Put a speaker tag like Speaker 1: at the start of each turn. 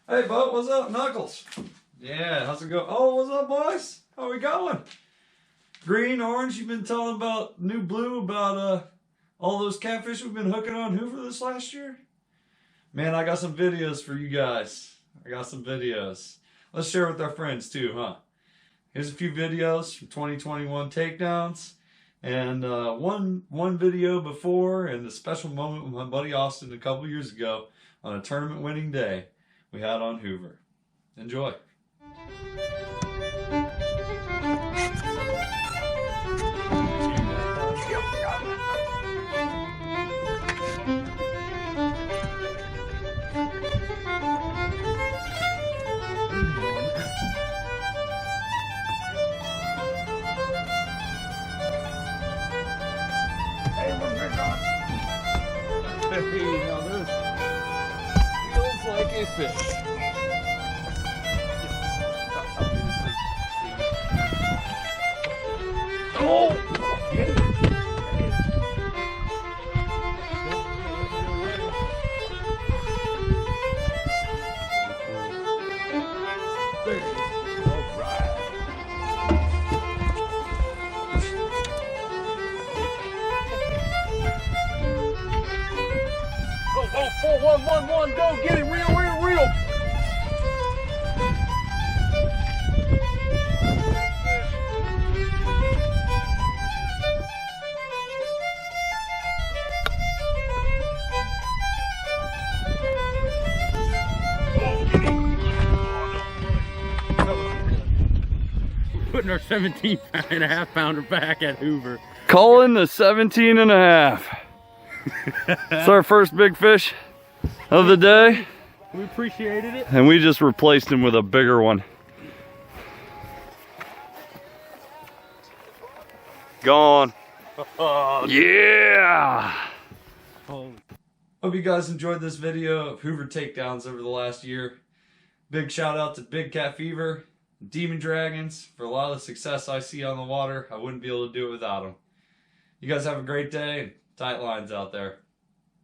Speaker 1: Hey, Bud, what's up, Knuckles? Yeah, how's it going? Oh, what's up, boys? How we going? Green, orange, you've been telling about new blue, about all those catfish we've been hooking on Hoover this last year? Man, I got some videos for you guys. I got some videos. Let's share with our friends too, huh? Here's a few videos from 2021 takedowns. And one video before, and the special moment with my buddy Austin a couple years ago on a tournament winning day we had on Hoover. Enjoy.
Speaker 2: Hey, now this feels like a fish. Oh! Get it! There it is. All right. Oh, 4111, go get it, reel. Putting our 17.5 pounder back at Hoover.
Speaker 1: Calling the 17.5. It's our first big fish of the day.
Speaker 2: We appreciated it.
Speaker 1: And we just replaced him with a bigger one. Gone. Yeah! Hope you guys enjoyed this video of Hoover takedowns over the last year. Big shout out to Big Cat Fever, Demon Dragons, for a lot of the success I see on the water. I wouldn't be able to do it without them. You guys have a great day. Tight lines out there.